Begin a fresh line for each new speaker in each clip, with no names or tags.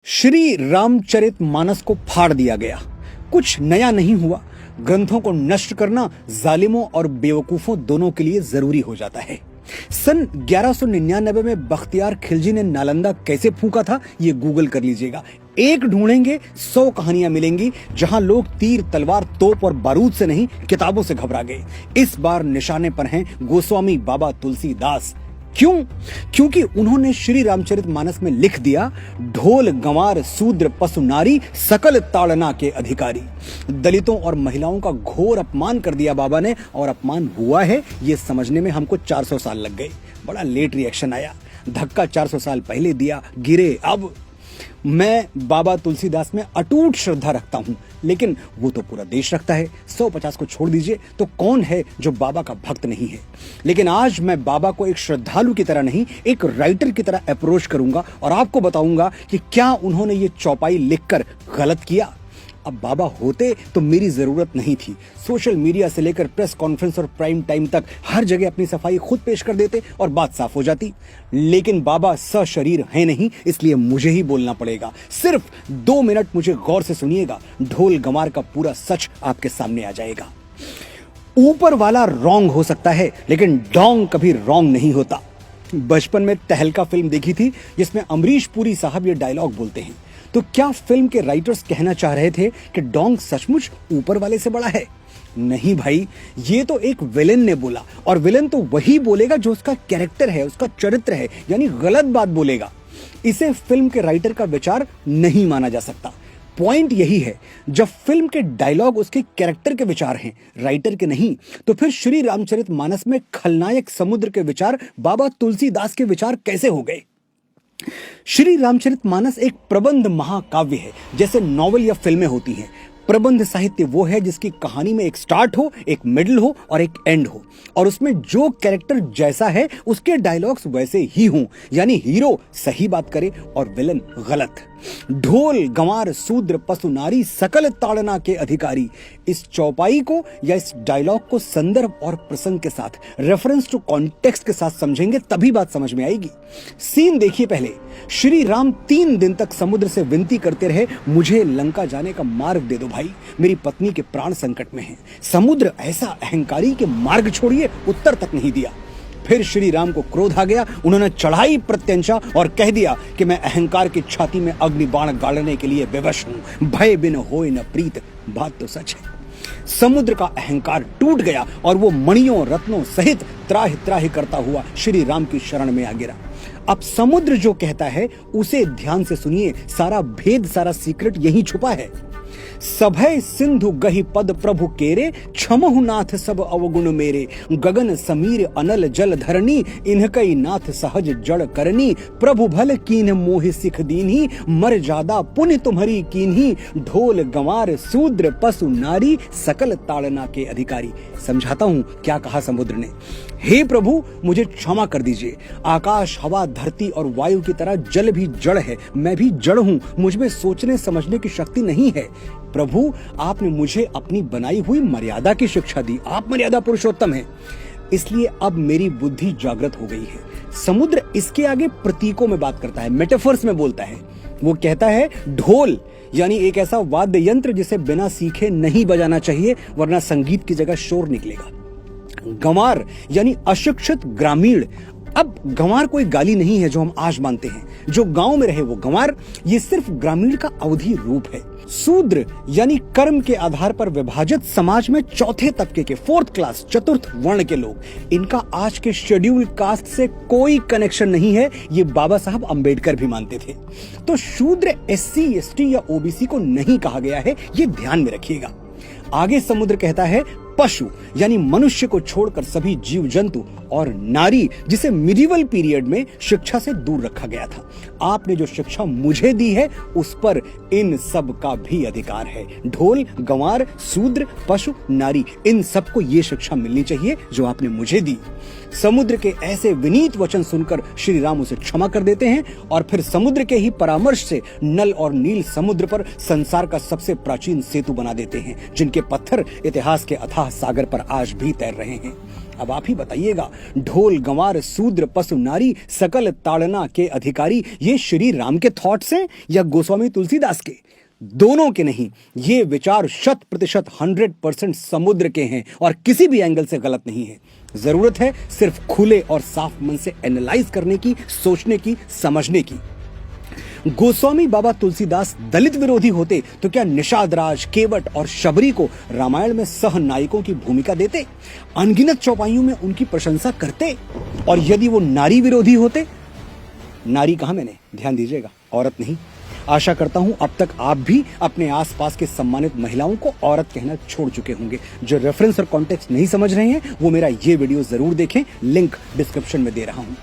श्री रामचरितमानस को फाड़ दिया गया। कुछ नया नहीं हुआ। ग्रंथों को नष्ट करना जालिमों और बेवकूफों दोनों के लिए जरूरी हो जाता है। सन 1199 में बख्तियार खिलजी ने नालंदा कैसे फूंका था, ये गूगल कर लीजिएगा। एक ढूंढेंगे 100 कहानियां मिलेंगी जहां लोग तीर तलवार तोप और बारूद से नहीं किताबों से घबरा गए। इस बार निशाने पर हैं गोस्वामी बाबा तुलसीदास। क्यों? क्योंकि उन्होंने श्री रामचरितमानस में लिख दिया, ढोल गंवार शूद्र पशु नारी सकल ताड़ना के अधिकारी। दलितों और महिलाओं का घोर अपमान कर दिया बाबा ने, और अपमान हुआ है ये समझने में हमको 400 साल लग गए। बड़ा लेट रिएक्शन आया। धक्का 400 साल पहले दिया, गिरे अब। मैं बाबा तुलसीदास में अटूट श्रद्धा रखता हूं, लेकिन वो तो पूरा देश रखता है। 150 को छोड़ दीजिए तो कौन है जो बाबा का भक्त नहीं है। लेकिन आज मैं बाबा को एक श्रद्धालु की तरह नहीं, एक राइटर की तरह अप्रोच करूंगा और आपको बताऊंगा कि क्या उन्होंने ये चौपाई लिखकर गलत किया। अब बाबा होते तो मेरी जरूरत नहीं थी। सोशल मीडिया से लेकर प्रेस कॉन्फ्रेंस और प्राइम टाइम तक हर जगह अपनी सफाई खुद पेश कर देते और बात साफ हो जाती। लेकिन बाबा सशरीर है नहीं, इसलिए मुझे ही बोलना पड़ेगा। सिर्फ 2 मिनट मुझे गौर से सुनिएगा, ढोल गंवार का पूरा सच आपके सामने आ जाएगा। ऊपर वाला रॉन्ग हो सकता है, लेकिन डोंग कभी रॉन्ग नहीं होता। बचपन में तहलका फिल्म देखी थी जिसमें अमरीश पुरी साहब ये डायलॉग बोलते हैं। तो क्या फिल्म के राइटर्स कहना चाह रहे थे कि डोंग सचमुच ऊपर वाले से बड़ा है? नहीं भाई, ये तो एक विलेन ने बोला, और विलेन तो वही बोलेगा जो उसका कैरेक्टर है, उसका चरित्र है, यानी गलत बात बोलेगा। इसे फिल्म के राइटर का विचार नहीं माना जा सकता। पॉइंट यही है, जब फिल्म के डायलॉग उसके कैरेक्टर के विचार हैं, राइटर के नहीं, तो फिर श्री रामचरितमानस में खलनायक समुद्र के विचार बाबा तुलसीदास के विचार कैसे हो गए? श्री रामचरितमानस एक प्रबंध महाकाव्य है, जैसे नॉवेल या फिल्में होती हैं। प्रबंध साहित्य वो है जिसकी कहानी में एक स्टार्ट हो, एक मिडिल हो और एक एंड हो, और उसमें जो कैरेक्टर जैसा है उसके डायलॉग्स वैसे ही हों, यानी हीरो सही बात करे और विलन गलत। ढोल गंवार शूद्र पशु नारी सकल ताड़ना के अधिकारी, इस चौपाई को या इस डायलॉग को संदर्भ और प्रसंग के साथ, रेफरेंस टू कॉन्टेक्स्ट के साथ समझेंगे तभी बात समझ में आएगी। सीन देखिए पहले। श्री राम 3 दिन तक समुद्र से विनती करते रहे, मुझे लंका जाने का मार्ग दे दो भाई, मेरी पत्नी के प्राण संकट में हैं। समुद्र ऐसा अहंकारी के मार्ग छोड़िए उत्तर तक नहीं दिया। फिर श्री राम को क्रोध आ गया, उन्होंने चढ़ाई प्रत्यंचा और कह दिया कि मैं अहंकार की छाती में अग्नि बाण गाड़ने के लिए विवश हूं, भय बिन होए न प्रीत। बात तो सच है। समुद्र का अहंकार टूट गया और वो मणियों रत्नों सहित त्राहि त्राहि करता हुआ श्री राम की शरण में आ गिरा। अब समुद्र जो कहता है उसे ध्यान से सुनिए, सारा भेद, सारा सीक्रेट यहीं छुपा है। सभय सिंधु गहि पद प्रभु केरे, क्षमहु नाथ सब अवगुण मेरे। गगन समीर अनल जल धरनी, इनकई नाथ सहज जड़ करनी। प्रभु भल कीन मोहि सिख दीन्ही, मर जादा पुण्य तुम्हारी कीन्ही। ढोल गंवार शूद्र पशु नारी, सकल ताड़ना के अधिकारी। समझाता हूं क्या कहा समुद्र ने। हे प्रभु, मुझे क्षमा कर दीजिए। आकाश हवा धरती और वायु की तरह जल भी जड़ है, मैं भी जड़ हूं, मुझ में सोचने समझने की शक्ति नहीं है। प्रभु, आपने मुझे अपनी बनाई हुई मर्यादा की शिक्षा दी, आप मर्यादा पुरुषोत्तम हैं, इसलिए अब मेरी बुद्धि जागृत हो गई है। समुद्र इसके आगे प्रतीकों में बात करता है, मेटाफर्स में बोलता है। वो कहता है ढोल यानी एक ऐसा वाद्य यंत्र जिसे बिना सीखे नहीं बजाना चाहिए, वरना संगीत की जगह शोर निकलेगा। गंवार यानी अशिक्षित ग्रामीण। अब गंवार कोई गाली नहीं है जो हम आज मानते हैं, जो गांव में रहे वो गंवार, ये सिर्फ ग्रामीण का अवधि रूप है। शूद्र यानी कर्म के आधार पर विभाजित समाज में चौथे तबके के, 4th क्लास, चतुर्थ वर्ण के लोग। इनका आज के शेड्यूल कास्ट से कोई कनेक्शन नहीं है, ये बाबा साहब अंबेडकर भी मानते थे। तो शूद्र SC ST या OBC को नहीं कहा गया है, ये ध्यान में रखिएगा। आगे समुद्र कहता है पशु यानी मनुष्य को छोड़कर सभी जीव जंतु, और नारी जिसे मिडिवल पीरियड में शिक्षा से दूर रखा गया था। आपने जो शिक्षा मुझे दी है उस पर इन सब का भी अधिकार है। ढोल गंवार शूद्र पशु नारी, इन सबको ये शिक्षा मिलनी चाहिए जो आपने मुझे दी। समुद्र के ऐसे विनीत वचन सुनकर श्री राम उसे क्षमा कर देते हैं, और फिर समुद्र के ही परामर्श से नल और नील समुद्र पर संसार का सबसे प्राचीन सेतु बना देते हैं, जिनके पत्थर इतिहास के अथाह महासागर पर आज भी तैर रहे हैं। अब आप ही बताइएगा, ढोल गंवार शूद्र पशु नारी सकल ताड़ना के अधिकारी, ये श्री राम के थॉट्स हैं या गोस्वामी तुलसीदास के? दोनों के नहीं, ये विचार 100% 100% समुद्र के हैं और किसी भी एंगल से गलत नहीं है। जरूरत है सिर्फ खुले और साफ मन से एनालाइज करने की, सोचने की, समझने की। गोस्वामी बाबा तुलसीदास दलित विरोधी होते तो क्या निषाद राज, केवट और शबरी को रामायण में सह नायकों की भूमिका देते, अनगिनत चौपाइयों में उनकी प्रशंसा करते? और यदि वो नारी विरोधी होते, नारी कहां, मैंने ध्यान दीजिएगा, औरत नहीं। आशा करता हूं अब तक आप भी अपने आसपास के सम्मानित महिलाओं को औरत कहना छोड़ चुके होंगे। जो रेफरेंस और कॉन्टेक्स्ट नहीं समझ रहे हैं वो मेरा ये वीडियो जरूर देखें, लिंक डिस्क्रिप्शन में दे रहा हूं।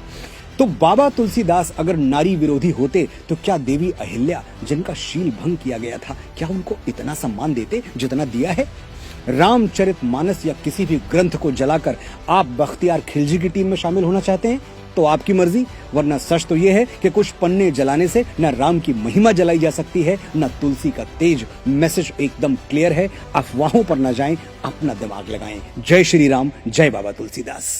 तो बाबा तुलसीदास अगर नारी विरोधी होते तो क्या देवी अहिल्या, जिनका शील भंग किया गया था, क्या उनको इतना सम्मान देते जितना दिया है? रामचरितमानस या किसी भी ग्रंथ को जलाकर आप बख्तियार खिलजी की टीम में शामिल होना चाहते हैं तो आपकी मर्जी, वरना सच तो यह है कि कुछ पन्ने जलाने से न राम की महिमा जलाई जा सकती है, न तुलसी का तेज। मैसेज एकदम क्लियर है, अफवाहों पर न जाएं, अपना दिमाग लगाएं। जय श्री राम, जय बाबा तुलसीदास।